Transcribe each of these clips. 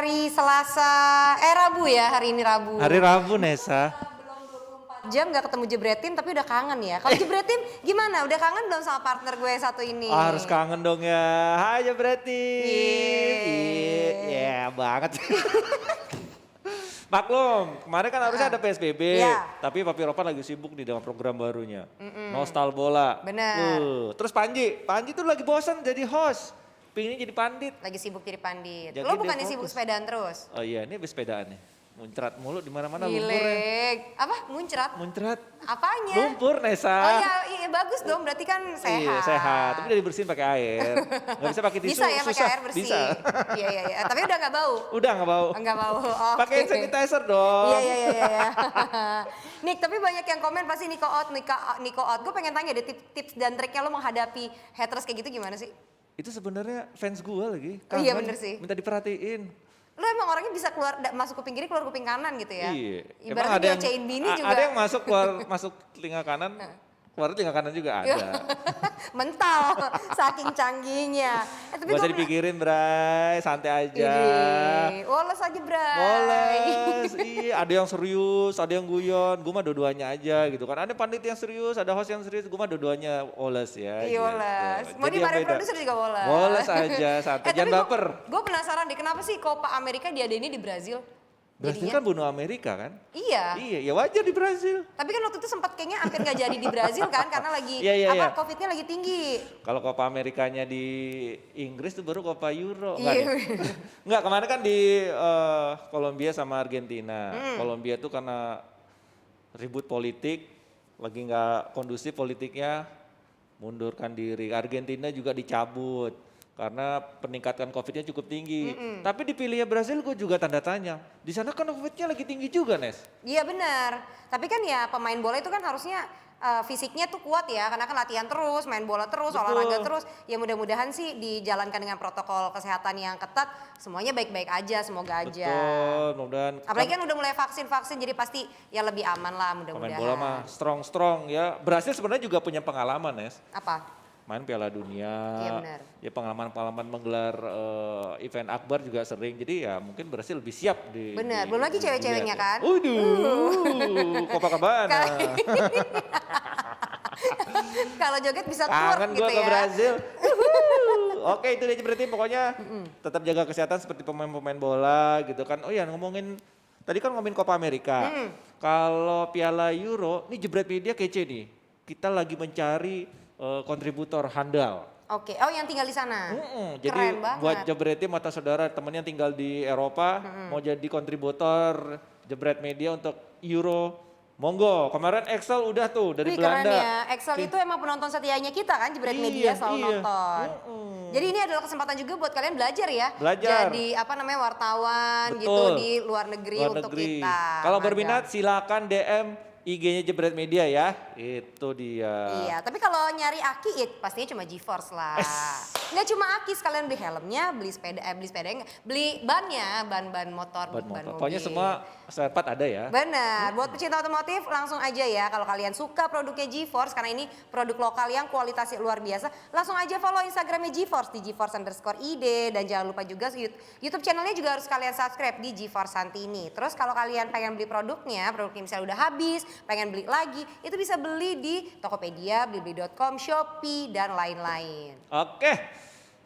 hari Selasa, Rabu ya, hari ini Rabu. Hari Rabu, Nesa. Belum 24 jam gak ketemu Jebretin tapi udah kangen ya. Kalau Jebretin gimana? Udah kangen belum sama partner gue yang satu ini? Harus kangen dong ya. Hai Jebretin. Iya banget. Maklum, kemarin kan harusnya ada PSBB, tapi Papi Ropan lagi sibuk nih dengan program barunya. Nostal Bola. Bener. Terus Panji tuh lagi bosan jadi host. Pinginnya jadi pandit. Lagi sibuk jadi pandit. Jadi Lo dia bukannya sibuk fokus. sepedaan terus? Oh iya, ini habis sepedaan nih. Muncrat mulu di mana-mana lumpur ya. Gile. Apa? Muncrat? Muncrat. Apanya? Lumpur, Nesa. Oh iya, bagus dong. Berarti kan sehat. Iya, sehat. Tapi udah dibersihin pakai air. Gak bisa pakai tisu. Bisa ya pakai susah. air bersih. Bisa. Iya. Tapi udah gak bau? Udah gak bau. Enggak bau. Oke. Pakai hand sanitizer dong. Iya. Nick, tapi banyak yang komen pasti Niko out. Gue pengen tanya deh tips dan triknya lo menghadapi haters kayak gitu gimana sih? Itu sebenarnya fans gue lagi. Oh iya, Kangen, bener sih. Minta diperhatiin. Lo emang orangnya bisa keluar masuk kuping kiri keluar kuping kanan gitu ya? Iya. Ibaratnya diacein bini juga. Ada yang masuk masuk telinga kanan, keluar telinga kanan juga ada. Mental, saking canggihnya. Tapi Gak usah gua dipikirin, Bray, santai aja. Woles aja, Bray. Woles, iya. Ada yang serius, ada yang guyon. Gue mah dua-duanya aja gitu kan. Ada pandit yang serius, ada host yang serius. Gue mah dua-duanya woles ya. Iya, woles. Mau dimarahin produser juga woles. Woles aja, santai. Jangan baper. Gue penasaran deh, kenapa sih Copa Amerika diadainnya di Brazil? Brazil kan bunuh Amerika kan? Iya. Iya, ya wajar di Brazil. Tapi kan waktu itu sempat kayaknya hampir gak jadi di Brazil kan, karena lagi Iya. COVID-nya lagi tinggi. Kalau Copa Amerikanya di Inggris tuh baru Copa Euro. Iya. Enggak, kemarin kan di Kolombia sama Argentina. Kolombia tuh karena ribut politik, lagi nggak kondusif politiknya, mundurkan diri. Argentina juga dicabut karena peningkatan COVID-nya cukup tinggi. Tapi dipilihnya Brasil gue juga tanda tanya. Di sana kan COVID-nya lagi tinggi juga, Nes. Iya benar. Tapi kan ya pemain bola itu kan harusnya fisiknya tuh kuat ya, karena kan latihan terus, main bola terus, Betul. olahraga terus. Ya mudah-mudahan sih dijalankan dengan protokol kesehatan yang ketat, semuanya baik-baik aja, semoga aja. Betul, mudah-mudahan. Apalagi kan udah mulai vaksin, jadi pasti ya lebih aman lah mudah-mudahan. Pemain bola mah strong ya. Brasil sebenarnya juga punya pengalaman, Nes. Apa? Main Piala Dunia, Iya benar. ya pengalaman-pengalaman menggelar event akbar juga sering. Jadi ya mungkin Brasil lebih siap di. Benar, belum lagi cewek-ceweknya kan? Copacabana. Kalau joget bisa twerk Kangen gitu gue ke ya. Brasil. Oke, itu dia berarti pokoknya tetap jaga kesehatan seperti pemain-pemain bola gitu kan. Oh iya, tadi kan ngomongin Copa Amerika. Kalau Piala Euro, ini Jebret Media kece nih. Kita lagi mencari kontributor handal. Oke, oh yang tinggal di sana. Jadi Keren banget. buat Jebretin mata saudara temennya tinggal di Eropa, mau jadi kontributor Jebret Media untuk Euro, monggo. Kemarin Excel udah tuh dari Wih, Belanda. keren ya. Excel itu emang penonton setianya kita kan, Jebret Media selalu nonton. Jadi ini adalah kesempatan juga buat kalian belajar ya. Belajar. Jadi wartawan Betul. gitu di luar negeri untuk kita. Kalau magang. berminat silakan DM IG-nya Jebret Media ya. Itu dia. Iya, tapi kalau nyari aki ya pastinya cuma GeForce lah. Nggak cuma aki, sekalian beli helmnya, beli sepedanya, beli bannya, ban motor, ban mobil. Pokoknya semua spare part ada ya. Benar, buat pecinta otomotif langsung aja ya kalau kalian suka produknya GeForce karena ini produk lokal yang kualitasnya luar biasa. Langsung aja follow Instagramnya GeForce di GeForce_id dan jangan lupa juga YouTube channelnya juga harus kalian subscribe di GeForce Santini. Terus kalau kalian pengen beli produknya misalnya udah habis, pengen beli lagi, itu bisa beli di Tokopedia, blibli.com, Shopee dan lain-lain. Oke,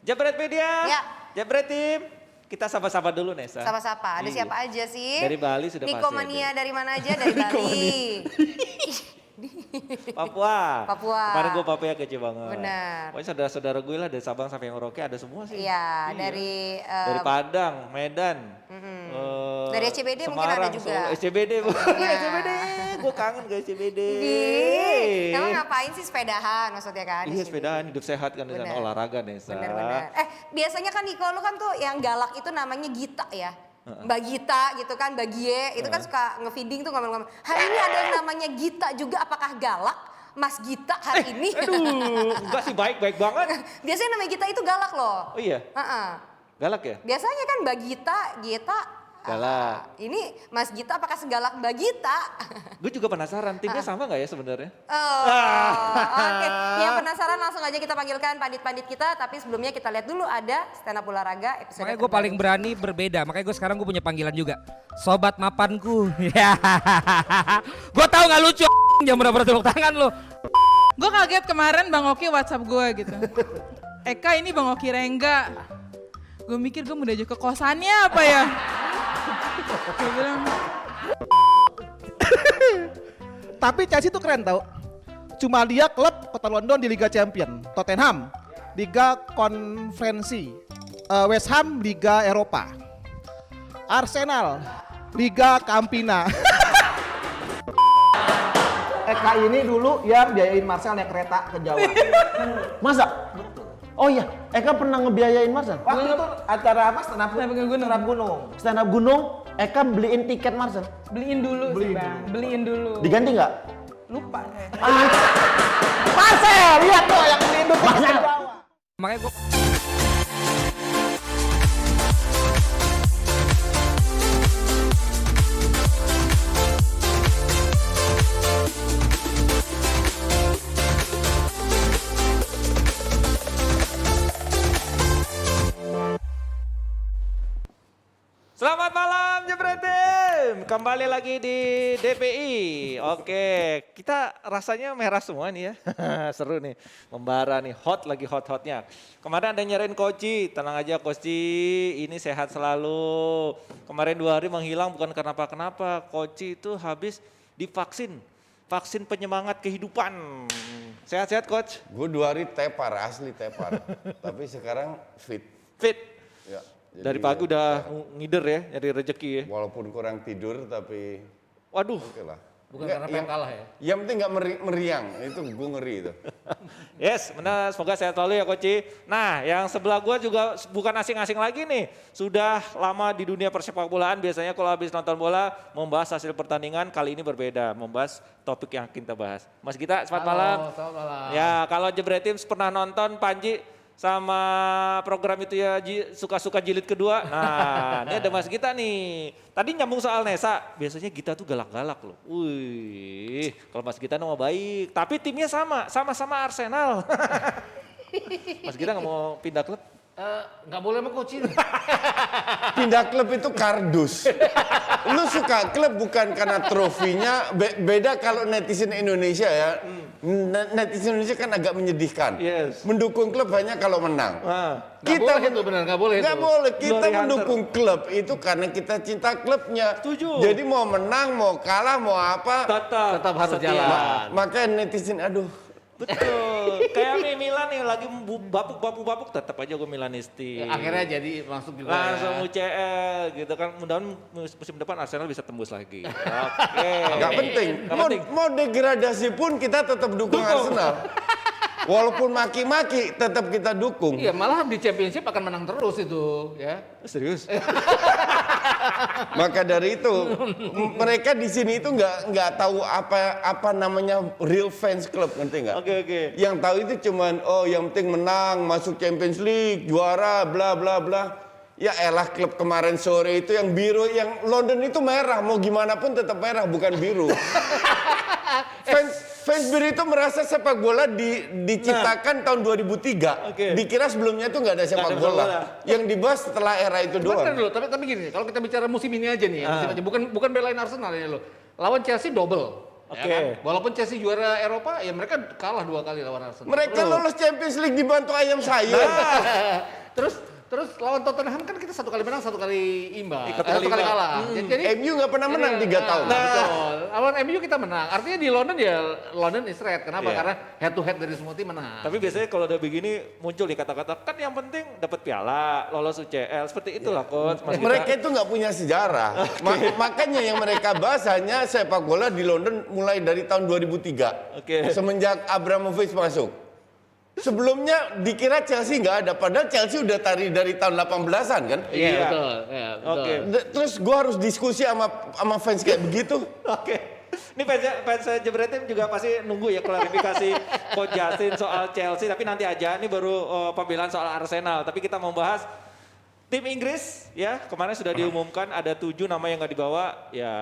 Jebret Media, Ya. Jebret Tim, kita sapa-sapa dulu Nesa. Sapa-sapa, ada Iya. siapa aja sih? Dari Bali sudah pasti Nikomania ada. dari mana aja? Dari Bali. Papua. Papua. Kemarin gue Papua kece banget. Benar. Pokoknya saudara-saudara gue lah dari Sabang sampai Merauke ada semua sih. Iya, dari Dari Padang, Medan. dari SCBD mungkin ada Semarang, juga. Solo. SCBD, Iya. SCBD. Gue kangen ke SCBD. Emang ngapain sih sepedahan maksudnya kan? di Iya sini? sepedaan, hidup sehat kan di sana, Benar. olahraga Nesa. Bener-bener. Biasanya kan Niko lu kan tuh yang galak itu namanya Gita ya. Mbak Gita gitu kan, Mbak Gie itu kan suka ngefeeding tuh ngomong-ngomong. Hari ini ada yang namanya Gita juga, apakah galak? Mas Gita hari ini. Aduh, enggak sih baik-baik banget. Biasanya namanya Gita itu galak loh. Oh iya, Heeh. galak ya? Biasanya kan Mbak Gita Galak. Ini Mas Gita apakah segalak Mbak Gita? Gue juga penasaran, timnya sama nggak ya sebenarnya? Oke. Yang penasaran langsung aja kita panggilkan pandit-pandit kita. Tapi sebelumnya kita lihat dulu ada stand up olahraga episode Makanya gue paling berani berbeda, makanya gue sekarang gue punya panggilan juga. Sobat mapanku. Gue tahu nggak lucu, jangan pernah tepuk tangan lu. Gue kaget kemarin Bang Oki WhatsApp gue gitu. Eka ini Bang Oki Rengga. Gue mikir gue mau diajak ke kosannya apa ya. Gue bilang. Tapi Chelsea tuh keren tau. Cuma dia klub kota London di Liga Champion. Tottenham Liga Konferensi. West Ham Liga Eropa. Arsenal Liga Campina. Eka ini dulu yang biayain Marcel naik kereta ke Jawa. Masa? Oh iya, Eka pernah ngebiayain Marcel? Waktu itu acara apa? Stand up gunung. Stand up gunung, Eka beliin tiket Marcel. Beliin dulu sih Bang. Beliin dulu. Diganti nggak? Lupa. Marcel, lihat tuh yang beliin tiket ke Jawa. Makanya gue Selamat malam Jebretim, kembali lagi di DPI. Oke, kita rasanya merah semua nih ya, seru nih, membara nih, lagi hot-hotnya. Kemarin ada nyariin Koci, tenang aja Koci, ini sehat selalu. Kemarin 2 hari menghilang bukan karena apa-kenapa, Koci itu habis divaksin, vaksin penyemangat kehidupan. Sehat-sehat Coach? Gue 2 hari tepar, asli tepar. Tapi sekarang fit. Fit? Ya, Dari jadi pagi udah ngider ya, nyari rezeki ya. walaupun kurang tidur tapi Waduh. oke lah. Bukan karena pengen kalah ya? Yang penting nggak meriang, itu gue ngeri itu. Yes, benar. Semoga sehat selalu ya Koci. Nah, yang sebelah gua juga bukan asing-asing lagi nih. Sudah lama di dunia persepak bolaan. Biasanya kalau habis nonton bola, membahas hasil pertandingan. Kali ini berbeda, membahas topik yang kita bahas. Mas Gita, selamat malam. Selamat malam. Ya, kalau Jebretim pernah nonton Panji sama program itu ya suka-suka jilid kedua. Nah, ini ada Mas Gita nih. Tadi nyambung soal Nesa, biasanya Gita tuh galak-galak loh. Wih, kalau Mas Gita nama baik. Tapi timnya sama-sama Arsenal. Mas Gita nggak mau pindah klub? Nggak boleh sama coach ini. Pindah klub itu kardus. Lu suka klub bukan karena trofinya, beda kalau netizen Indonesia ya. Netizen Indonesia kan agak menyedihkan. Yes. Mendukung klub hanya kalau menang. Nggak boleh itu benar, nggak boleh itu. Nggak boleh, kita Glory mendukung klub itu karena kita cinta klubnya. Setuju. Jadi mau menang, mau kalah, mau apa, Tetap harus setia. jalan. makanya netizen aduh. Betul. Kayak nih Milan nih lagi bapuk tetap aja gue Milanisti. Akhirnya jadi masuk juga. Langsung UCL gitu kan. Mudah-mudahan musim depan Arsenal bisa tembus lagi. Oke. Nggak penting. Nggak penting. Mau degradasi pun kita tetap dukung Arsenal. Walaupun maki-maki tetap kita dukung. Iya, malah di championship akan menang terus itu, ya. Serius? Maka dari itu mereka di sini itu nggak tahu apa namanya real fans club, ngerti nggak? Oke. Yang tahu itu cuman yang penting menang, masuk Champions League, juara, bla bla bla. Ya elah klub kemarin sore itu yang biru, yang London itu merah, mau gimana pun tetap merah, bukan biru. Fans biru itu merasa sepak bola diciptakan tahun 2003. Oke. Dikira sebelumnya itu nggak ada sepak ada bola. bola. Yang dibahas setelah era itu Benar doang. dulu, tapi gini, kalau kita bicara musim ini aja nih, musim aja, bukan belain Arsenal ya lo. Lawan Chelsea double. Oke. Ya kan? Walaupun Chelsea juara Eropa, ya mereka kalah 2 kali lawan Arsenal. Mereka lolos Champions League dibantu ayam sayur. Terus lawan Tottenham kan kita 1 kali menang, 1 kali imbang, Satu 1 kali kali imbang. kalah. Jadi MU nggak pernah menang 3 tahun. Betul. Lawan MU kita menang. Artinya di London ya London is red. Kenapa? Iya. Karena head to head dari semua tim menang. Tapi biasanya kalau udah begini muncul nih kata-kata kan yang penting dapat piala, lolos UCL, seperti itulah Coach. Mas Gita. Mereka itu nggak punya sejarah. Makanya yang mereka bahas hanya sepak bola di London mulai dari tahun 2003. Oke. Semenjak Abramovich masuk. Sebelumnya dikira Chelsea nggak ada, padahal Chelsea udah dari tahun 18-an kan? Iya, Iya. betul. Ya, betul. Oke. Terus gua harus diskusi sama fans kayak begitu. Oke. Ini fans Jebretim juga pasti nunggu ya klarifikasi Coach Justin soal Chelsea. Tapi nanti aja, ini baru pembelaan soal Arsenal. Tapi kita mau bahas Tim Inggris ya kemarin sudah diumumkan ada 7 nama yang nggak dibawa, ya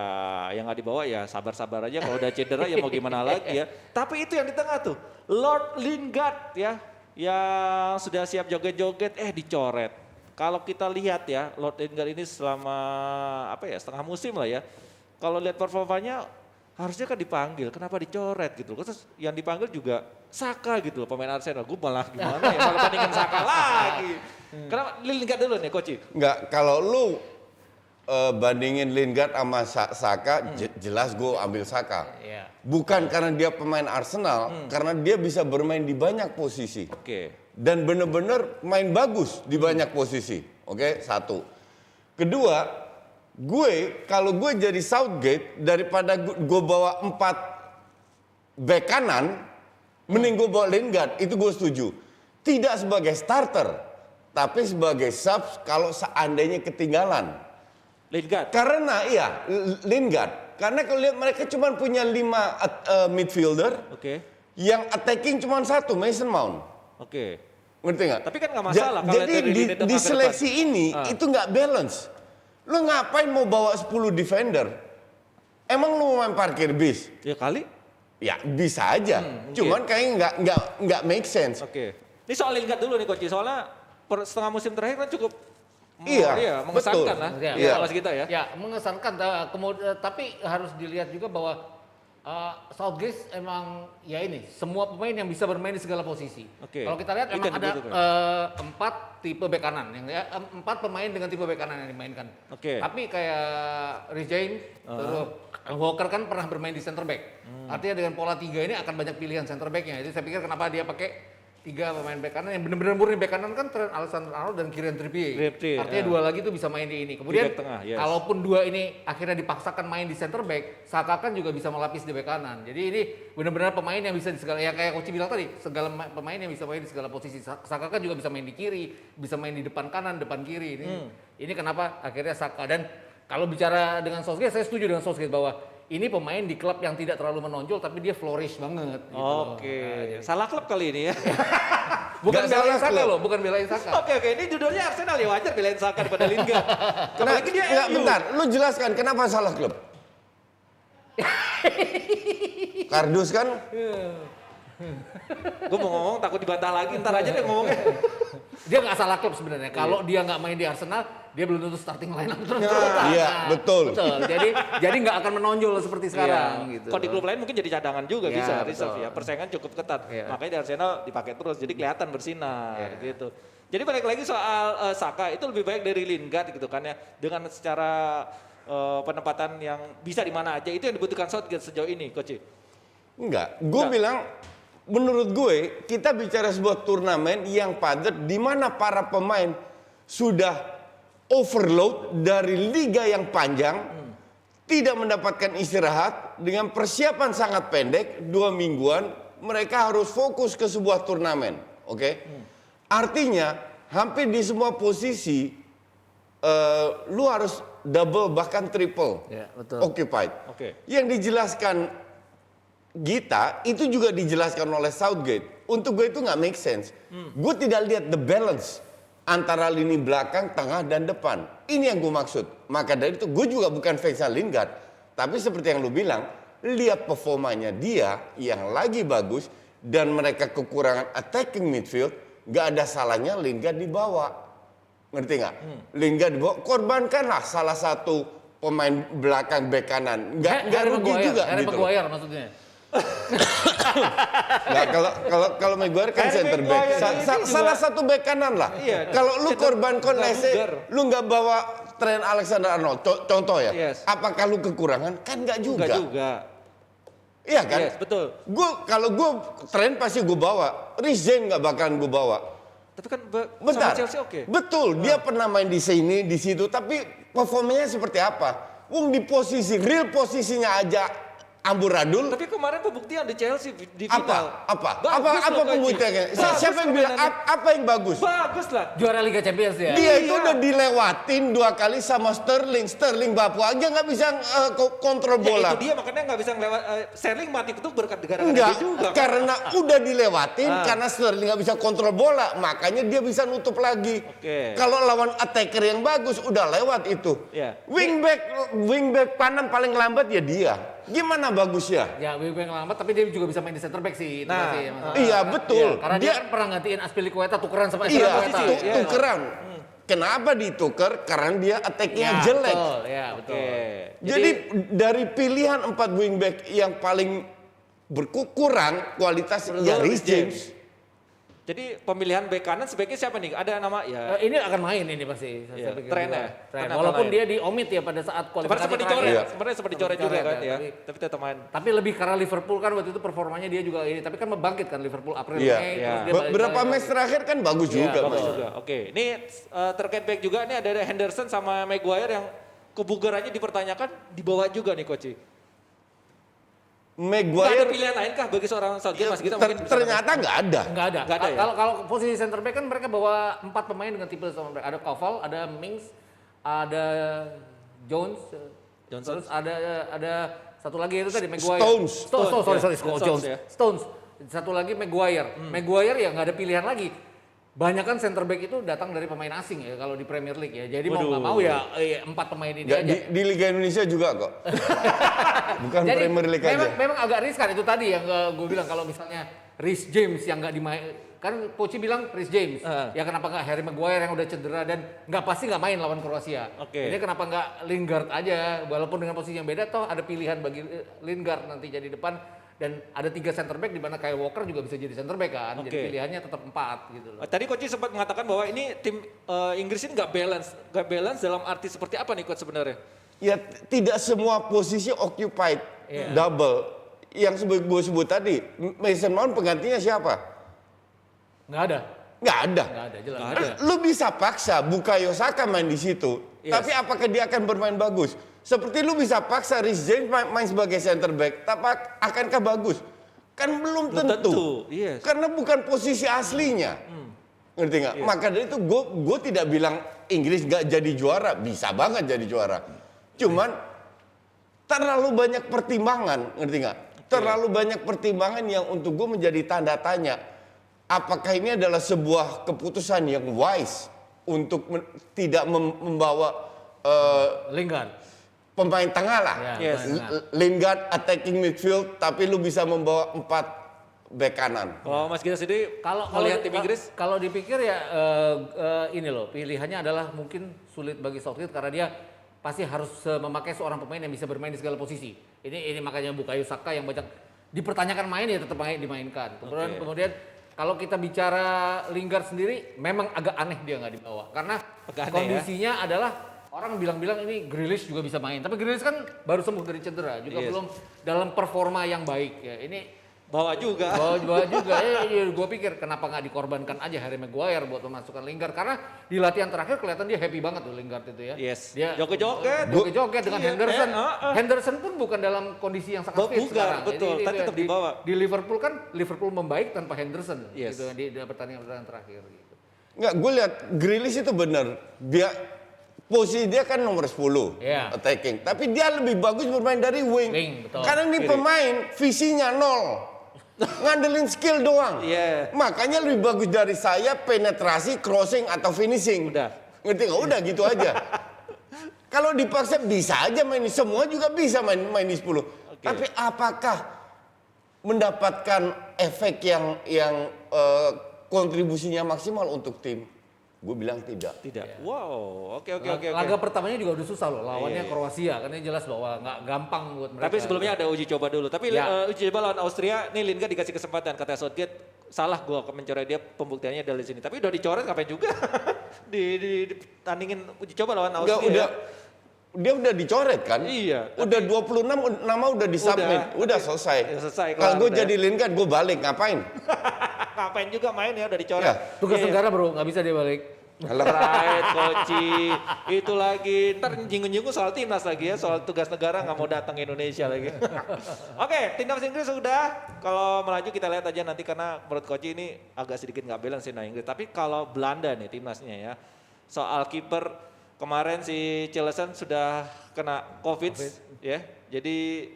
yang nggak dibawa ya sabar-sabar aja, kalau udah cedera ya mau gimana lagi ya. Tapi itu yang di tengah tuh, Lord Lingard ya yang sudah siap joget-joget dicoret. Kalau kita lihat ya Lord Lingard ini selama setengah musim lah ya. Kalau lihat performanya harusnya kan dipanggil, kenapa dicoret gitu. Terus yang dipanggil juga Saka gitu loh, pemain Arsenal. Gue malah gimana ya, malah bandingin Saka lagi. Kenapa Lingard dulu nih Coach? Enggak, kalau lu bandingin Lingard sama Saka, jelas gue ambil Saka. Iya. Bukan karena dia pemain Arsenal, karena dia bisa bermain di banyak posisi. Oke. Dan bener-bener main bagus di banyak posisi. Oke, satu. Kedua, kalau gue jadi Southgate, daripada gue bawa 4 bek kanan, mending gue bawa Lingard, itu gue setuju. Tidak sebagai starter, tapi sebagai sub kalau seandainya ketinggalan. Lingard. Karena Lingard. Karena kalau lihat mereka cuma punya 5 midfielder, Oke. yang attacking cuma 1, Mason Mount. Oke. Ngerti nggak? Tapi kan nggak masalah kalau Jadi dari lini tengah di ke seleksi depan. ini itu nggak balance. Lu ngapain mau bawa 10 defender? Emang lu mau main parkir bis? Ya kali. Ya bisa aja. Cuman kayaknya nggak make sense. Oke. Ini soal Lingard dulu nih Coach, soalnya setengah musim terakhir kan cukup Iya, mengesankan betul. lah. Iya. Kelas kita ya. Ya, mengesankan. Kemudian tapi harus dilihat juga bahwa Southgate emang ya ini semua pemain yang bisa bermain di segala posisi. Oke. Kalau kita lihat Itu emang yang ada dibutuhkan. 4 tipe bek kanan, yang 4 pemain dengan tipe bek kanan yang dimainkan. Oke. Tapi kayak Reece James, terus Walker kan pernah bermain di center back. Artinya dengan pola 3 ini akan banyak pilihan center backnya. Jadi saya pikir kenapa dia pakai 3 pemain bek kanan yang benar-benar murni bek kanan kan Trent Alexander-Arnold dan Kieran Trippier. ya. Artinya 2 lagi tuh bisa main di ini. Kemudian Di bek tengah, yes. kalaupun 2 ini akhirnya dipaksakan main di center back, Saka kan juga bisa melapis di bek kanan. Jadi ini benar-benar pemain yang bisa di segala, ya kayak Coach bilang tadi, segala pemain yang bisa main di segala posisi. Saka kan juga bisa main di kiri, bisa main di depan kanan, depan kiri. Ini kenapa akhirnya Saka. Dan kalau bicara dengan Southgate, saya setuju dengan Southgate bahwa ini pemain di klub yang tidak terlalu menonjol tapi dia flourish banget gitu. Oke. Salah klub kali ini ya. Bukan Nggak belain salah Saka klub. loh, bukan belain Saka. Oke, ini judulnya Arsenal ya, wajar belain Saka daripada Lingard. Apalagi dia Nggak, MU. bentar, lu jelaskan kenapa salah klub? Kardus kan? Gue mau ngomong takut dibantah lagi, ntar aja deh ngomongnya. Dia nggak salah klub sebenarnya. Kalau dia nggak main di Arsenal, dia belum tentu starting lineup terus. Iya, betul. Jadi nggak akan menonjol seperti sekarang gitu. Kalau di klub lain mungkin jadi cadangan juga Iya, bisa betul. reserve ya. Persaingan cukup ketat. Iya. Makanya di Arsenal dipakai terus jadi kelihatan bersinar gitu. Jadi balik lagi soal Saka itu lebih baik dari Lingard gitu kan ya. Dengan secara penempatan yang bisa di mana aja itu yang dibutuhkan Southgate sejauh ini Coach. Enggak, gue bilang menurut gue kita bicara sebuah turnamen yang padat di mana para pemain sudah overload dari liga yang panjang, tidak mendapatkan istirahat dengan persiapan sangat pendek 2 mingguan, mereka harus fokus ke sebuah turnamen, oke? Artinya hampir di semua posisi lu harus double bahkan triple Ya, betul. occupied. Oke. Yang dijelaskan Gita itu juga dijelaskan oleh Southgate. Untuk gue itu nggak make sense. Gue tidak lihat the balance antara lini belakang, tengah, dan depan. Ini yang gue maksud. Maka dari itu gue juga bukan fans Lingard. Tapi seperti yang lu bilang, lihat performanya dia yang lagi bagus dan mereka kekurangan attacking midfield, nggak ada salahnya Lingard dibawa. Ngerti nggak? Lingard dibawa, korbankanlah salah satu pemain belakang bek kanan. Nggak rugi juga Harry gitu. Maguire maksudnya. Nggak, kalau Maguire kan Harry center Maguire back. ini juga- Salah satu bek kanan lah. Iya, Kalau lu center korban bugar. Konese, lu nggak bawa Trent Alexander-Arnold. Contoh ya. Yes. Apakah lu kekurangan? Kan nggak juga. Enggak juga. Iya kan? Yes, betul. Kalau gue Trent pasti gue bawa. Reece James nggak bakalan gue bawa. Tapi kan Bentar. sama Chelsea oke. Betul, dia pernah main di sini, di situ, tapi performanya seperti apa? Wong di posisi, real posisinya aja amburadul. Tapi kemarin pembuktian di Chelsea di final. Apa Bagus loh, Coach. pembuktiannya? Bagus Siapa yang bilang permainannya. apa yang bagus? Bagus lah. Juara Liga Champions ya. Dia itu udah dilewatin 2 kali sama Sterling. Sterling bapu aja nggak bisa kontrol Ya bola. itu dia makanya nggak bisa ngelewat. Sterling mati itu berkat gara-gara Enggak, dia juga. kan. karena udah dilewatin karena Sterling nggak bisa kontrol bola, makanya dia bisa nutup lagi. Oke. Kalau lawan attacker yang bagus udah lewat itu. Iya. Wingback kanan paling lambat ya dia. Gimana bagusnya? Ya, wingback lambat tapi dia juga bisa main di center back sih. Itu Nah, pasti ya, Mas. Iya betul. Karena dia kan pernah gantiin Aspilicueta tukeran sama Iya, Aspilicueta. Iya. tukeran. Kenapa ditukar? Karena dia attack-nya jelek. Betul, ya betul. Oke. Jadi dari pilihan 4 wingback yang paling berkurang kualitas ya Reece James. Jadi pemilihan bek kanan sebaiknya siapa nih? Ada nama ya. Ini akan main ini pasti. Iya, pikir tren juga. ya? Tren. Kenapa Walaupun main? dia di omit ya pada saat kualifikasi Seperti terakhir. dicoret, Iya. sebenarnya seperti dicoret juga Dicoret kan ya, ya. Tapi tetap main. Tapi lebih karena Liverpool kan waktu itu performanya dia juga ini. Tapi kan membangkit kan Liverpool April Iya. Mei. Iya. terus dia balik Beberapa lagi. match terakhir kan bagus Iya, juga. Bagus Mas. juga. Oke, ini terkait back juga nih ada Henderson sama Maguire yang kebugarannya dipertanyakan di bawah juga nih coach. Nggak ada Maguire pilihan lain kah bagi seorang Southgate Mas Gita mungkin bisa ternyata nggak ada. Nggak ada. Nggak ada ya? Kalau posisi center back kan mereka bawa 4 pemain dengan tipe sama mereka. Ada Koval, ada Mings, ada Jones, Johnson. terus ada satu lagi itu tadi Maguire. Stones. Sorry, ya. Scott Stones, Jones. ya. Stones. Satu lagi Maguire. Maguire ya nggak ada pilihan lagi. Banyak kan center back itu datang dari pemain asing ya kalau di Premier League ya. Jadi mau nggak mau ya 4 pemain ini Nggak, aja. di Liga Indonesia juga kok. Bukan Jadi Premier League memang, aja. memang agak riskan itu tadi yang gue bilang kalau misalnya Reece James yang nggak dimain kan Pochi bilang Reece James ya kenapa nggak Harry Maguire yang udah cedera dan pasti nggak main lawan Kroasia. Oke. Jadi kenapa nggak Lingard aja walaupun dengan posisi yang beda toh ada pilihan bagi Lingard nanti jadi depan dan ada 3 center back di mana Kyle Walker juga bisa jadi center back kan. Jadi Oke. pilihannya tetap 4 gitu loh. Tadi coach sempat mengatakan bahwa ini tim Inggris ini nggak balance dalam arti seperti apa nih coach sebenarnya? Ya tidak semua posisi occupied double. Yang gue sebut tadi, Mason Mount penggantinya siapa? Nggak ada. Nggak ada. Nggak ada jelas. Nggak ada. Lu bisa paksa Bukayo Saka main di situ, Yes. tapi apakah dia akan bermain bagus? Seperti lu bisa paksa Reece James main sebagai center back, tapi akankah bagus? Kan belum Belum tentu. tentu, yes. Karena bukan posisi aslinya. Ngerti nggak? Yes. Maka dari itu gue tidak bilang Inggris nggak jadi juara, bisa banget jadi juara. Cuman terlalu banyak pertimbangan, ngerti nggak? Terlalu banyak pertimbangan yang untuk gue menjadi tanda tanya. Apakah ini adalah sebuah keputusan yang wise untuk tidak membawa Lingard. pemain tengah lah. Ya, Yes. pemain tengah. Lingard attacking midfield, tapi lu bisa membawa 4 back kanan. Kalau Mas Gita sendiri Kalau melihat di- tim Inggris kalau dipikir ya ini loh pilihannya adalah mungkin sulit bagi Southgate karena dia pasti harus memakai seorang pemain yang bisa bermain di segala posisi. Ini makanya Bukayo Saka yang banyak dipertanyakan main ya tetap dimainkan. Kemudian kalau kita bicara Lingard sendiri memang agak aneh dia nggak dibawa karena Agak aneh kondisinya adalah orang bilang-bilang ini Grealish juga bisa main tapi Grealish kan baru sembuh dari cedera juga Yes. belum dalam performa yang baik ya. Ini bawa juga. bawa juga ya, gue pikir kenapa nggak dikorbankan aja Harry Maguire buat memasukkan Lingard karena di latihan terakhir kelihatan dia happy banget tuh Lingard itu ya. Yes. Dia Joget-joget. joget dengan Iya, Henderson. eh. Henderson pun bukan dalam kondisi yang sangat fit Bukan, sekarang. betul, tapi tetap dibawa. Di Liverpool kan Liverpool membaik tanpa Henderson Yes. gitu di pertandingan terakhir gitu. Nggak, gue lihat Grealish itu benar. Dia posisi dia kan nomor 10 Iya. attacking, tapi dia lebih bagus bermain dari wing. Wing, betul. Karena ini pemain visinya 0. Ngandelin skill doang. Iya. Makanya lebih bagus dari saya penetrasi, crossing atau finishing. Udah. Ngerti nggak? Udah gitu aja. Kalau dipaksa bisa aja main semua juga bisa main di 10. Tapi apakah mendapatkan efek yang kontribusinya maksimal untuk tim? Gue bilang tidak. Tidak. Wow. Oke. Laga pertamanya juga udah susah loh lawannya Kroasia karena jelas bahwa nggak gampang buat mereka. Tapi sebelumnya ada uji coba dulu. Tapi Ya. uji coba lawan Austria, nih Lingard dikasih kesempatan. Kata Southgate, salah gua mencoret dia, pembuktiannya dari sini. Tapi udah dicoret ngapain juga? Ditandingin uji coba lawan Nggak, Austria. dia udah dicoret kan? Iya, Udah 26 nama udah disubmit. Udah selesai. Udah selesai, Kalau kelar gue udah jadi Lingard, gue balik ngapain? Ngapain juga main ya udah dicoret. Ya. Tugas Iya. negara bro nggak bisa dia balik. Right, Koci. Itu lagi. Ntar nyinggung-nyinggung soal timnas lagi ya, soal tugas negara nggak mau datang ke Indonesia lagi. Oke, timnas Inggris sudah. Kalau melaju kita lihat aja nanti karena menurut Koci ini agak sedikit nggak balance sih Inggris. Tapi kalau Belanda nih timnasnya ya, soal kiper kemarin si Cillessen sudah kena COVID. Ya. Jadi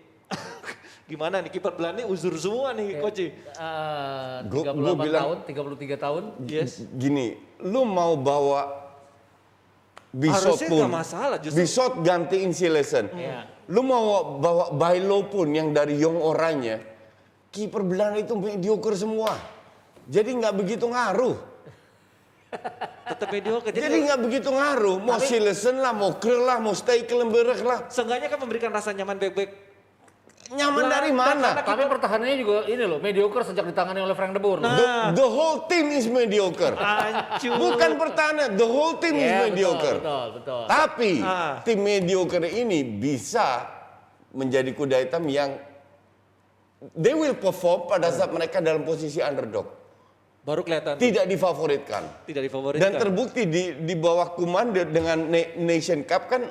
gimana nih kiper Belanda ini uzur semua nih Koci. 38 tahun, 33 tahun. Yes. Gini, lu mau bawa Bisot Harusnya pun, nggak masalah justru. Bisot gantiin Cillessen. Iya. Lu mau bawa Bailo pun yang dari Young Oranje, kiper Belanda itu mediocre semua. Jadi nggak begitu ngaruh. Tetap mediocre. Jadi nggak begitu ngaruh. Mau Cillessen lah, mau Krul lah, mau Stekelenburg lah. seenggaknya kan memberikan rasa nyaman back-back. Nyaman dari mana? Tapi pertahanannya juga ini loh, mediocre sejak ditangani oleh Frank de Boer. The whole team is mediocre. Hancur. Bukan pertahanan, the whole team is Iya, mediocre. betul. Tapi Ah. tim mediocre ini bisa menjadi kuda hitam yang they will perform pada saat mereka dalam posisi underdog. Baru kelihatan. Tidak difavoritkan. Tidak difavoritkan. Dan terbukti di bawah Koeman dengan Nation Cup kan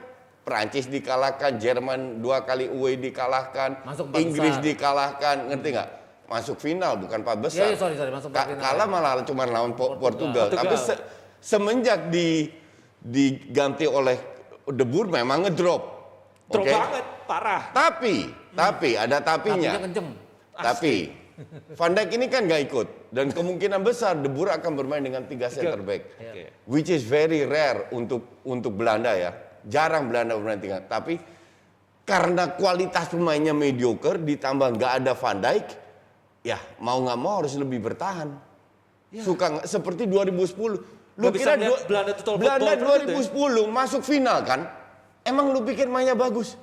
Prancis dikalahkan, Jerman 2 kali away dikalahkan, Masuk empat Inggris besar. dikalahkan, ngerti nggak? Masuk final bukan 4 besar. Iya, sorry, masuk empat final. Kalah malah cuma lawan Portugal. Tapi semenjak diganti oleh De Boer memang ngedrop. Drop Oke? banget, parah. Tapi ada tapinya. Tapinya kenceng. Tapi Van Dijk ini kan nggak ikut dan kemungkinan besar De Boer akan bermain dengan 3 center back, Oke. which is very rare untuk Belanda ya. Jarang Belanda bermain 3. Tapi karena kualitas pemainnya mediocre ditambah nggak ada Van Dijk, ya mau nggak mau harus lebih bertahan. Suka seperti 2010. Lu Nggak bisa kira lihat Belanda total Belanda football 2010 masuk final kan? Emang lu pikir mainnya bagus?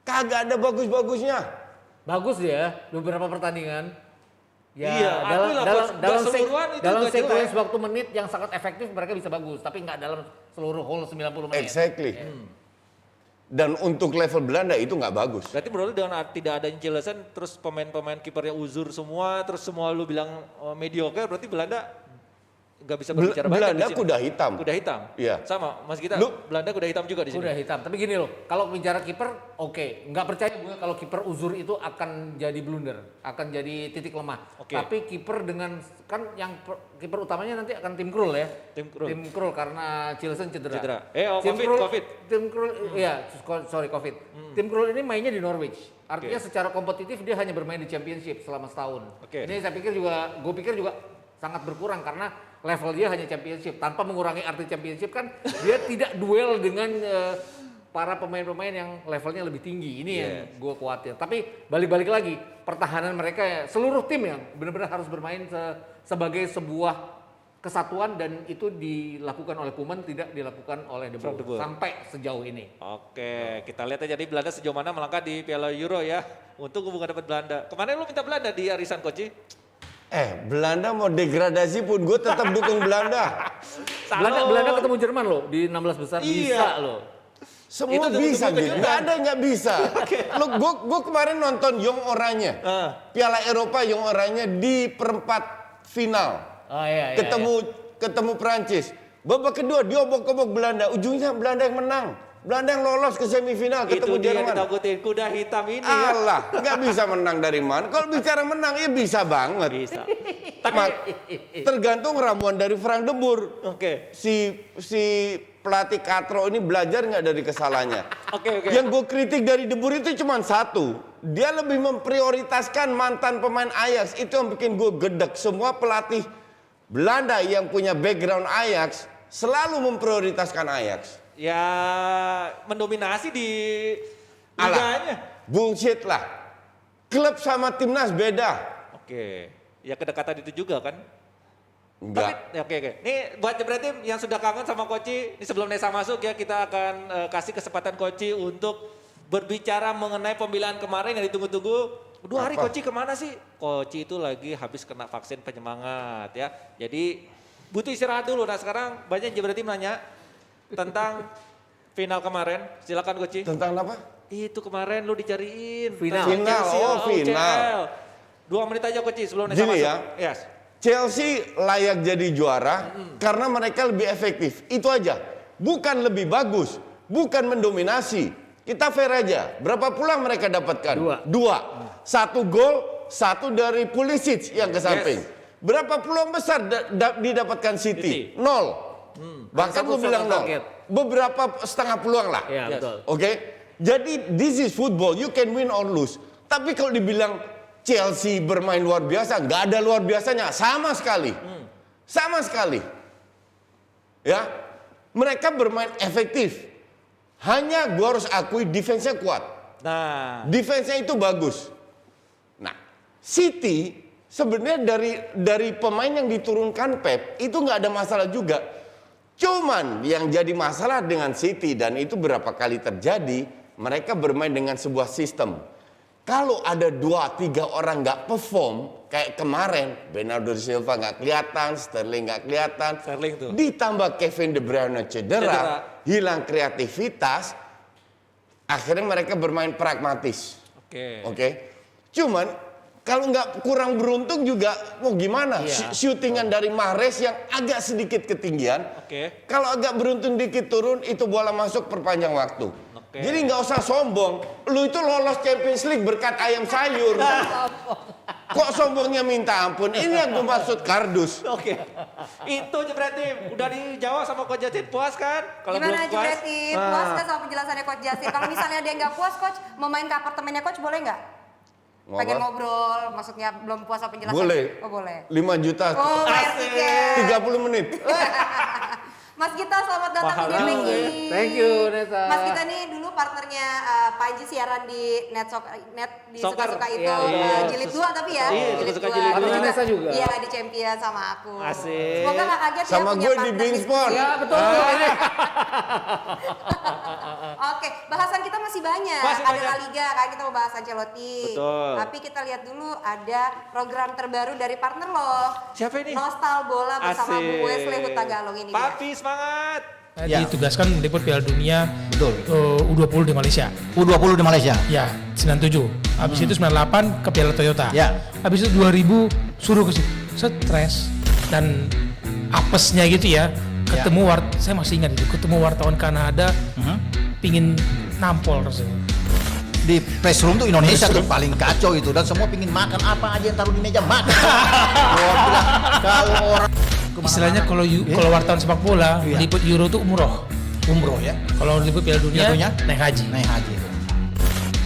Kagak ada bagus-bagusnya. Bagus dia beberapa pertandingan. Ya, Iya, akui lah, buat keseluruhan itu dalam nggak sequence jelek. waktu menit yang sangat efektif mereka bisa bagus, tapi nggak dalam seluruh whole 90 menit. Exactly. Dan untuk level Belanda itu nggak bagus. Berarti menurut lu dengan tidak adanya Cillessen, terus pemain-pemain kipernya uzur semua, terus semua lu bilang mediocre, berarti Belanda nggak bisa berbicara banyak Belanda di sini. kuda hitam. Kuda hitam. Iya. Sama, Mas Gita. Lu- Belanda kuda hitam juga di sini. Udah hitam. Tapi gini loh, kalau bicara kiper, oke, nggak percaya gue kalau kiper uzur itu akan jadi blunder, akan jadi titik lemah. Oke. Tapi kiper dengan kan yang kiper utamanya nanti akan Tim Krul ya. Tim Krul. Tim Krul karena Cillessen cedera. Cedera. Tim COVID, Krul- COVID. Tim Krul, iya, sorry COVID. Tim Krul ini mainnya di Norwich. Artinya secara kompetitif dia hanya bermain di Championship selama setahun. Oke. Ini saya pikir juga, gue pikir juga sangat berkurang karena level dia hanya Championship. Tanpa mengurangi arti Championship kan dia tidak duel dengan para pemain-pemain yang levelnya lebih tinggi. Ini yang gue khawatir. Tapi balik-balik lagi, pertahanan mereka ya, seluruh tim yang benar-benar harus bermain sebagai sebuah kesatuan dan itu dilakukan oleh Koeman, tidak dilakukan oleh De Frank de Boer. Boer sampai sejauh ini. Oke, kita lihat aja nih Belanda sejauh mana melangkah di Piala Euro ya. Untung gue bukan dapat Belanda. Kemarin lu minta Belanda di arisan Koci. Belanda mau degradasi pun gue tetap dukung Belanda. Belanda ketemu Jerman loh di 16 besar Iya. bisa loh. Semua Itu bisa tentu gitu. kejutan. Nggak ada yang nggak bisa. Gue kemarin nonton Young Oranje. Piala Eropa Young Oranje di perempat final. Oh iya. Ketemu Prancis. Babak kedua diobok-obok Belanda. Ujungnya Belanda yang menang. Belanda yang lolos ke semifinal Itu ketemu dia Jerman. ditakutin kuda hitam ini ya. Allah, nggak bisa menang dari mana? Kalau bicara menang ya bisa banget. Bisa. Tergantung ramuan dari Frank de Boer. Oke. Si pelatih Katro ini belajar nggak dari kesalahannya? Oke. Yang gue kritik dari De Boer itu cuma satu. Dia lebih memprioritaskan mantan pemain Ajax. Itu yang bikin gue gedek. Semua pelatih Belanda yang punya background Ajax selalu memprioritaskan Ajax. Ya mendominasi di Alah, liganya. bullshit lah. Klub sama timnas beda. Oke. Ya kedekatan itu juga kan. Enggak. Tapi oke. Ini buat jebret tim yang sudah kangen sama Koci, ini sebelum Nesa masuk ya kita akan kasih kesempatan Koci untuk berbicara mengenai pemilihan kemarin yang ditunggu-tunggu. 2 hari Apa? Koci kemana sih? Koci itu lagi habis kena vaksin penyemangat ya. Jadi butuh istirahat dulu. Nah sekarang banyak jebret tim nanya tentang final kemarin. Silakan Koci. Tentang apa? Itu kemarin lu dicariin. Final. Tentang Final, Chelsea, oh, final. UCL. 2 menit aja Koci sebelum Nesa Gini masuk. ya. Yes. Chelsea layak jadi juara karena mereka lebih efektif. Itu aja. Bukan lebih bagus, bukan mendominasi. Kita fair aja. Berapa peluang mereka dapatkan? Dua. 1 gol, 1 dari Pulisic yang ke samping. Berapa peluang besar didapatkan City? 0. Bahkan gue bilang 0. Beberapa setengah peluang lah. Ya, betul. Oke. Jadi this is football, you can win or lose. Tapi kalau dibilang Chelsea bermain luar biasa, nggak ada luar biasanya sama sekali. Sama sekali. Ya. Mereka bermain efektif. Hanya gue harus akui defense-nya kuat. Nah, Defense-nya itu bagus. Nah, City sebenarnya dari pemain yang diturunkan Pep itu nggak ada masalah juga. Cuman yang jadi masalah dengan City dan itu berapa kali terjadi, mereka bermain dengan sebuah sistem. Kalau ada 2-3 orang nggak perform kayak kemarin, Bernardo Silva nggak kelihatan, Sterling nggak kelihatan, Sterling tuh. ditambah Kevin De Bruyne cedera, hilang kreativitas, akhirnya mereka bermain pragmatis. Oke. Cuman kalau nggak kurang beruntung juga mau gimana? Shootingan dari Mahrez yang agak sedikit ketinggian. Kalau agak beruntung dikit turun itu bola masuk perpanjang waktu. Jadi nggak usah sombong. Lu itu lolos Champions League berkat ayam sayur. Kok sombongnya minta ampun? Ini yang gue maksud kardus. itu Jebretim udah dijawab sama Coach Justin, puas kan? Kalau Gimana belum puas, Jebretim? Puas kan sama penjelasannya Coach Justin? Kalau misalnya dia nggak puas, Coach mau main ke apartemennya Coach boleh nggak? Mau Pengen apa? ngobrol, maksudnya belum puas sama penjelasan? Boleh. Oh boleh. 5 juta. Oh bayar tiket. 30 menit. Mas Gita selamat datang di GPI. Thank you, Neta. Mas Gita nih dulu partnernya Panji siaran di net di Soccer. suka-suka itu Iya, jilid 2 tapi ya. Iya, Jilid suka-suka 2. jilid Dulu dua. Nesa juga. Iya di champion sama aku. Asik. Semoga gak kaget ya Sama punya gue di partner Bein Sport. diskusi. Ya, betul. Oke, bahasan kita masih banyak. Masih Ada banyak. La Liga, kayak kita mau bahas Ancelotti. Betul. Tapi kita lihat dulu ada program terbaru dari partner lo. Siapa ini? Nostal Bola bersama Asik. Bu Wesley Hutagalung ini. dia. Papi semangat. Ditugaskan meliput Piala Dunia Betul. U20 di Malaysia. U20 di Malaysia. Ya, 97. Habis itu 98 ke Piala Toyota. Ya. Habis itu 2000 suruh ke situ. Stres dan apesnya gitu ya. Ketemu saya masih ingat itu, ketemu wartawan Kanada pingin nampol rasanya. Di press room tuh Indonesia tuh paling kacau itu dan semua pingin makan apa aja yang taruh di meja makan. Gua bilang, kalau orang Istilahnya kalau wartawan sepak bola liput Euro tuh umroh ya. Kalau liput Piala Dunia naik haji. naik haji itu.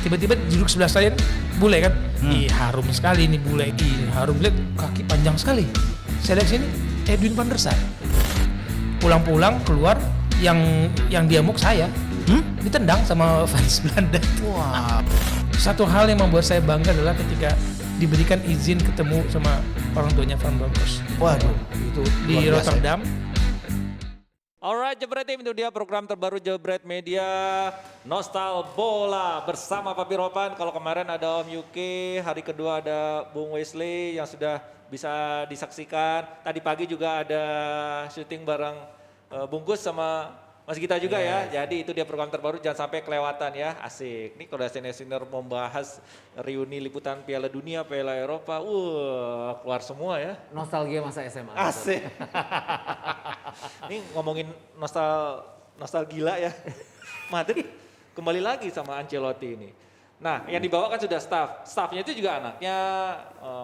Tiba-tiba duduk sebelah saya bule kan. Ih, harum sekali ini bule. Ih, harum, lihat kaki panjang sekali. Saya lihat sini Edwin van der Sar. Pulang-pulang keluar yang diamuk saya. Ditendang sama fans Belanda. Wah, Satu hal yang membuat saya bangga adalah ketika diberikan izin ketemu sama orang tuanya Van Bronckhorst waduh, itu di luar biasa. Rotterdam. Alright Jebret Team, itu dia program terbaru Jebret Media Nostal Bola bersama Papi Ropan. Kalau kemarin ada Om Yuki, hari kedua ada Bung Wesley yang sudah bisa disaksikan. Tadi pagi juga ada syuting bareng Bungkus sama Mas Gita juga ya. Jadi itu dia program terbaru, jangan sampai kelewatan ya. Asik. Nih kalau senior membahas reuni liputan Piala Dunia, Piala Eropa, keluar semua ya. Nostalgia masa SMA. Asik. Ini ngomongin nostal gila ya. Madrid kembali lagi sama Ancelotti ini. Nah, yang dibawa kan sudah staffnya itu juga anaknya,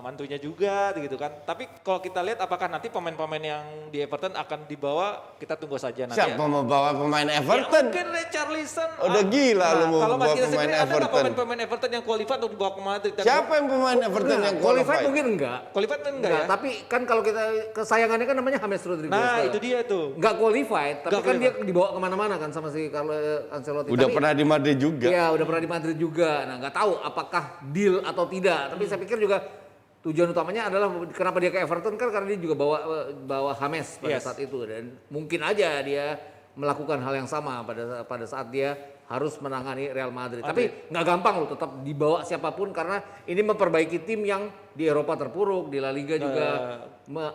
mantunya juga gitu kan. Tapi kalau kita lihat apakah nanti pemain-pemain yang di Everton akan dibawa, kita tunggu saja nanti Siapa ya. mau bawa pemain Ya, Everton? mungkin Richarlison. Udah gila lu mau kalau bawa Mas Gita pemain sendiri ada nggak Everton. pemain-pemain Everton yang qualified untuk dibawa ke Madrid? Dan Siapa yang pemain Everton yang Qualified qualified? mungkin enggak. Qualified kan enggak ya? Tapi kan kalau kita kesayangannya kan namanya James Rodriguez. Nah itu dia tuh. Enggak qualified, tapi Nggak kan dia qualified. dibawa kemana-mana kan sama si Carlo Ancelotti. Udah Tapi- pernah di Madrid juga. Iya, udah pernah di Madrid juga. Nah, nggak tahu apakah deal atau tidak. Tapi saya pikir juga tujuan utamanya adalah kenapa dia ke Everton kan karena dia juga bawa James pada Yes. saat itu dan mungkin aja dia melakukan hal yang sama pada saat dia harus menangani Real Madrid. Tapi nggak gampang loh tetap dibawa siapapun karena ini memperbaiki tim yang di Eropa terpuruk, di La Liga juga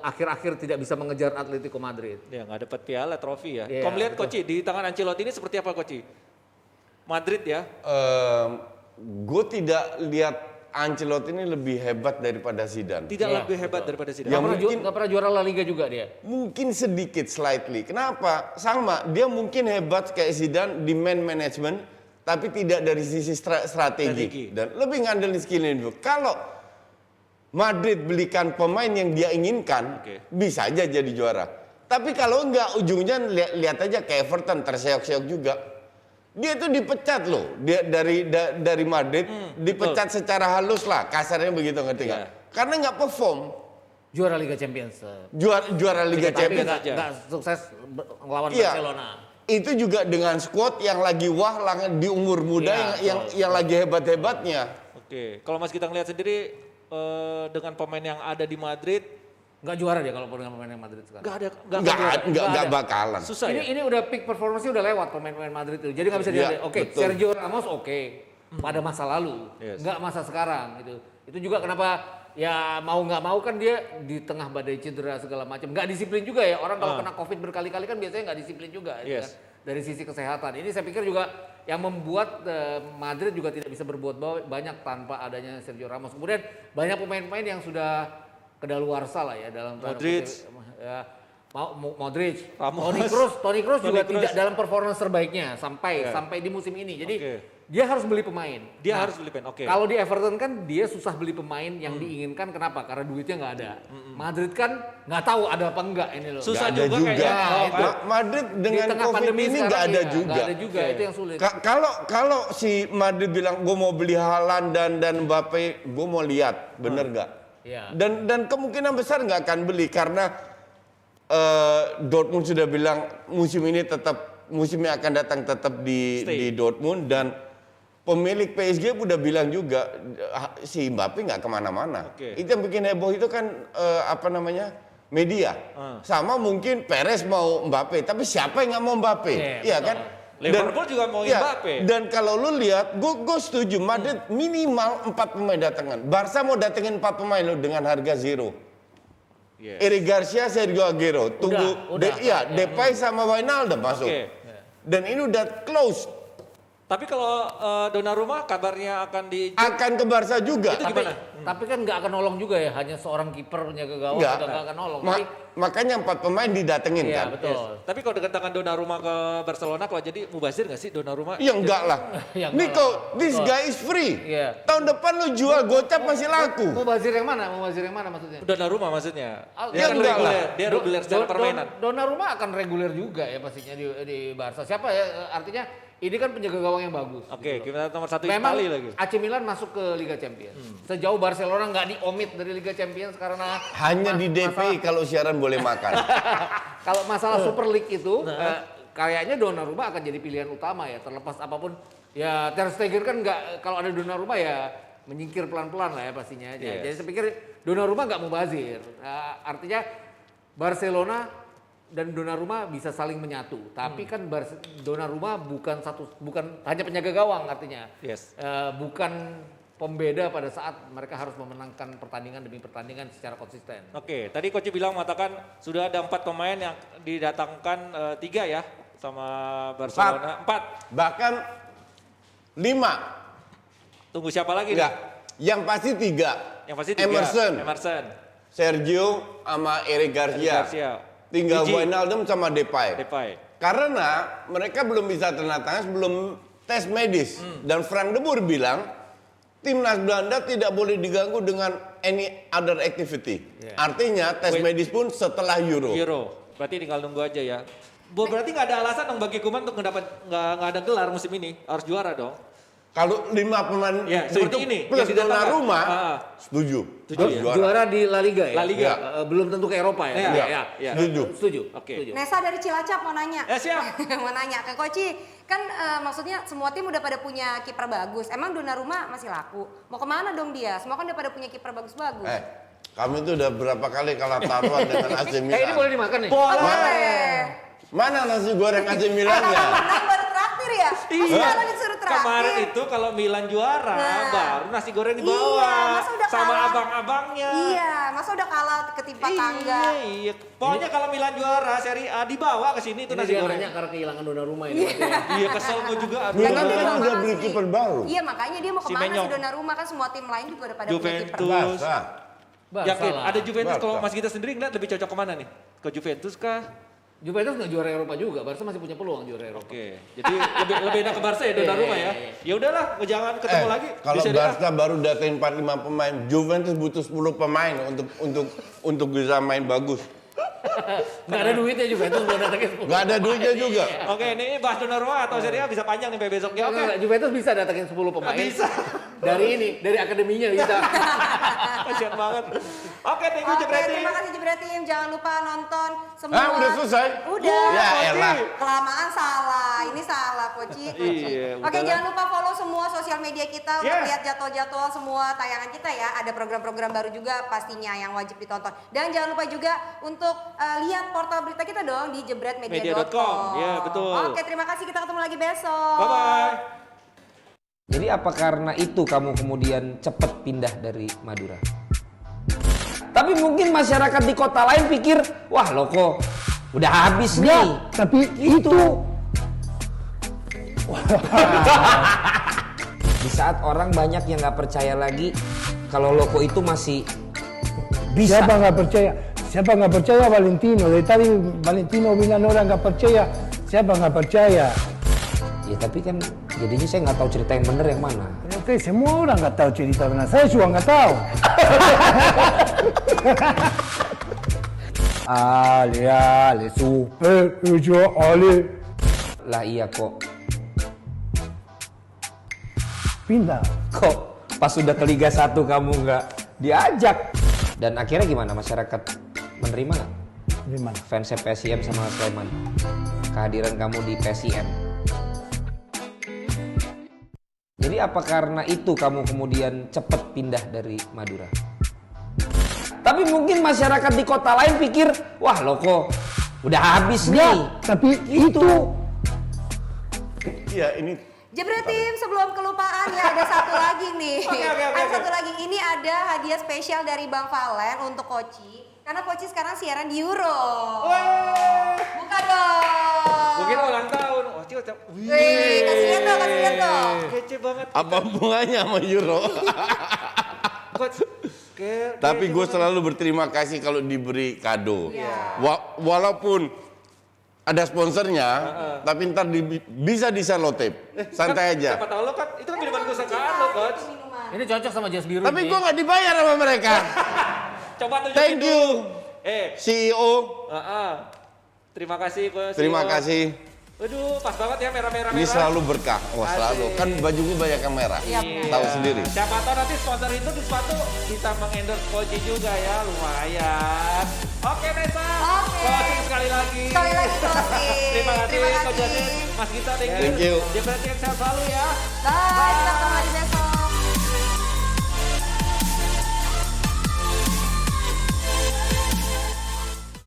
akhir-akhir tidak bisa mengejar Atletico Madrid. Ya nggak dapat piala, trofi ya. Iya, Kamu lihat betul. Koci, di tangan Ancelotti ini seperti apa Koci? Madrid ya? Gue tidak lihat Ancelotti ini lebih hebat daripada Zidane. Tidak Iya, lebih hebat daripada Zidane. Yang Nggak pernah juara La Liga juga dia. Mungkin sedikit slightly. Kenapa? Sama, dia mungkin hebat kayak Zidane di man management, tapi tidak dari sisi strategi. Dan lebih ngandelin skill individu. Kalau Madrid belikan pemain yang dia inginkan, bisa aja jadi juara. Tapi kalau enggak, ujungnya lihat aja kayak Everton terseok-seok juga. Dia tuh dipecat loh, dia dari Madrid dipecat secara halus lah, kasarnya begitu, ngerti nggak? Karena nggak perform. Juara Liga Champions. Juara Liga Tapi Champions. nggak sukses ngelawan Iya. Barcelona. Itu juga dengan squad yang lagi di umur muda yang lagi hebat-hebatnya. Oke, kalau Mas kita ngelihat sendiri dengan pemain yang ada di Madrid, Nggak juara dia kalau dengan pemain yang Madrid sekarang. Nggak bakalan. susah ya. Ini udah peak performance udah lewat pemain-pemain Madrid itu. Jadi nggak bisa Iya, dilihat. Oke, betul. Sergio Ramos oke. Pada masa lalu, nggak masa sekarang gitu. Itu juga kenapa ya mau nggak mau kan dia di tengah badai cedera segala macam. Nggak disiplin juga ya. Orang kalau kena COVID berkali-kali kan biasanya nggak disiplin juga. Gitu kan. Dari sisi kesehatan. Ini saya pikir juga yang membuat Madrid juga tidak bisa berbuat banyak tanpa adanya Sergio Ramos. Kemudian banyak pemain-pemain yang sudah kedaluarsa lah ya dalam Modric. Modric, Ramos. Toni Kroos juga Kroos. tidak dalam performance terbaiknya sampai di musim ini. Jadi dia harus beli pemain. Dia harus beli pemain. Oke. Kalau di Everton kan dia susah beli pemain yang diinginkan. Kenapa? Karena duitnya nggak ada. Madrid kan nggak tahu ada apa enggak ini loh. Susah Nggak ada juga juga. kayaknya. Madrid dengan di tengah COVID pandemi ini sekarang nggak ada iya, juga. nggak ada juga. Itu yang sulit. Kalau si Madrid bilang gue mau beli Haaland dan Mbappe, gue mau lihat, bener nggak? Iya. Dan kemungkinan besar nggak akan beli karena Dortmund sudah bilang musimnya akan datang tetap di Dortmund, dan pemilik PSG udah bilang juga si Mbappe nggak kemana-mana. Itu yang bikin heboh itu kan media. Sama mungkin Perez mau Mbappe, tapi siapa yang nggak mau Mbappe? Iya kan? Liverpool juga mau Mbappe. Dan kalau lu lihat, gue setuju Madrid minimal 4 pemain datangan. Barca mau datengin 4 pemain lo dengan harga zero. Eric Garcia, Sergio Aguero, Depay sama Wijnaldum masuk. Dan ini udah close. Tapi kalau Donnarumma kabarnya Akan ke Barca juga. Itu gimana? Tapi kan nggak akan nolong juga ya, hanya seorang kiper penjaga gawang Nggak. nggak akan nolong. Makanya 4 pemain didatengin Iya, kan. betul. Tapi kalau kedatangan Donnarumma ke Barcelona, kalau jadi mubazir nggak sih Donnarumma? Ya enggak lah. Ya enggak Nico, lah. this guy is free. Iya. Tahun depan lu jual gocap masih laku. Mau bazir yang mana? Maksudnya? Donnarumma maksudnya. Ya Dia kan enggak lah. reguler, dia reguler secara permainan. Donnarumma akan reguler juga ya pastinya di Barca. Siapa ya? Artinya ini kan penjaga gawang yang bagus. Oke, gitu loh. kita nomor 1 Memang Itali lagi. AC Milan masuk ke Liga Champions. Sejauh Barcelona nggak diomit dari Liga Champions karena Hanya di DPI kalau siaran boleh makan. kalau masalah Super League itu kayaknya Donnarumma akan jadi pilihan utama ya, terlepas apapun. Ya Ter Stegen kan nggak, kalau ada Donnarumma ya menyingkir pelan-pelan lah ya pastinya. Jadi saya pikir Donnarumma nggak mubazir. Artinya Barcelona dan Donnarumma bisa saling menyatu. Tapi kan Donnarumma bukan hanya penjaga gawang artinya. Bukan pembeda pada saat mereka harus memenangkan pertandingan demi pertandingan secara konsisten. Oke, tadi Coach bilang mengatakan sudah ada 4 pemain yang didatangkan 3 ya sama Barcelona. 4. Bahkan 5. Tunggu siapa lagi Enggak. nih? Yang pasti 3. Yang pasti 3. Emerson. Sergio sama Eric Garcia. Tinggal Wijnaldum sama Depay. Karena mereka belum bisa tanda tangan sebelum tes medis. Dan Frank de Boer bilang timnas Belanda tidak boleh diganggu dengan any other activity. Artinya tes medis pun setelah Euro. Berarti tinggal nunggu aja ya. Berarti nggak ada alasan dong bagi Koeman untuk nggak ada gelar musim ini. Harus juara dong. Kalau 5 pemain seperti ini plus yang didatangkan. Donnarumma, setuju. Harus Juara di La Liga ya? La Liga. Belum tentu ke Eropa ya? Iya. Setuju. Oke. Nesa dari Cilacap mau nanya. Siap. Mau nanya ke Koci, kan maksudnya semua tim udah pada punya kiper bagus. Emang Donnarumma masih laku? Mau kemana dong dia? Semua kan udah pada punya kiper bagus-bagus. Kami tuh udah berapa kali kalah taruhan dengan AC Milan. Ini boleh dimakan nih? Boleh. Mana nasi goreng AC Milan ya? Menang baru traktir ya? Iya. Malah disuruh traktir. kemarin itu kalau Milan juara, baru nasi goreng di bawah. Iya, masa udah sama kalah? abang-abangnya. Iya, masa udah kalah ketimpa tangga. Iya. Pokoknya kalau Milan juara Serie A dibawa ke sini itu Ini nasi dia goreng. nanya karena kehilangan Donnarumma ini. berarti ya. Iya, kesel gue juga. Aduh. Milan Kan dia kan mau udah kemana beli sih? kiper baru. Iya, makanya dia mau Si kemana Menyong. sih Donnarumma, kan semua tim lain juga udah pada punya kiper. Juventus. Barca. Barca Yakin lah. ada Juventus kalau Barca. Mas Gita sendiri ngeliat lebih cocok kemana nih? Ke Juventus kah? Juventus nggak juara Eropa juga, Barca masih punya peluang juara Eropa. Oke. Jadi lebih enak ke Barca ya Donnarumma ya. Ya udahlah, jangan ketemu lagi di Kalau Serie A. Barca baru datain 45 pemain, Juventus butuh 10 pemain untuk bisa main bagus. Nggak ada duitnya Juventus belum datangin 10. Nggak ada duitnya juga. Oke, ini bahas Donnarumma atau Serie A bisa panjang nih sampai besok ya. Oke. Nggak, Juventus bisa datangin 10 pemain. Bisa. Dari akademinya bisa. Kasian banget. Oke, thank you Oke, Jebret Team. terima kasih Jebret Team. Jangan lupa nonton semua. Ah, udah selesai? Udah. Ya elah. Kelamaan salah. Ini salah, Koci. Iya, Oke, udahlah. jangan lupa follow semua sosial media kita untuk Yeah. lihat jadwal-jadwal semua tayangan kita ya. Ada program-program baru juga pastinya yang wajib ditonton. Dan jangan lupa juga untuk lihat portal berita kita dong di jebretmedia.com. Iya, betul. Oke, terima kasih. Kita ketemu lagi besok. Bye-bye. Jadi apa karena itu kamu kemudian cepat pindah dari Madura? Tapi mungkin masyarakat di kota lain pikir, wah Loko udah habis nih. Tapi itu Di saat orang banyak yang nggak percaya lagi kalau Loko itu masih bisa. siapa nggak percaya? Siapa nggak percaya Valentino? Dari tadi Valentino bilang orang nggak percaya. Siapa nggak percaya? Ya tapi kan jadinya saya nggak tahu cerita yang bener yang mana. Oke, semua orang nggak tahu cerita benar. Saya juga nggak tahu. Ale, super, ale. Lah iya kok. Pindah. Kok pas sudah ke Liga 1 kamu nggak diajak? Dan akhirnya gimana masyarakat menerima nggak? Di mana? Fansnya PSIM sama Sleman, kehadiran kamu di PSIM. Jadi apa karena itu kamu kemudian cepat pindah dari Madura? Tapi mungkin masyarakat di kota lain pikir, wah Loko udah habis nih. Tapi itu. Iya, ini Jebret Team, sebelum kelupaan ya ada satu lagi nih. Oke. Ada satu lagi. Ini ada hadiah spesial dari Bang Valen untuk Koci. Karena Koci sekarang siaran di Euro. Buka dong. Mungkin ulang tahun. Oh, Cil, Wih, kasih lihat dong. Kece banget. apa hubungannya sama Euro? Coach, Tapi gue selalu berterima kasih kalau diberi kado. Walaupun ada sponsornya, tapi ntar bisa di selotip. Santai aja. Siapa tahu lo kan, itu kan minuman kesukaan lo, Coach. Ini cocok sama jas biru. Tapi nih. gue nggak dibayar sama mereka. Coba tunjukin Thank dulu. you, CEO. Terima kasih, Coach. Terima kasih. Waduh, pas banget ya merah-merah. Ini selalu berkah. Wah, selalu. Asik. Kan baju gue banyak yang merah. Tahu sendiri. Siapa tahu nanti sponsor itu di sepatu bisa mengendorse Koji juga ya, lumayan. Oke, Nesa. Oke. Closing sekali lagi. Sekali lagi closing. Terima kasih, Terima Coach kasih. Jasin. Mas Gita, Thank you. Dia berarti yang sehat selalu ya. Bye, kita ketemu lagi besok.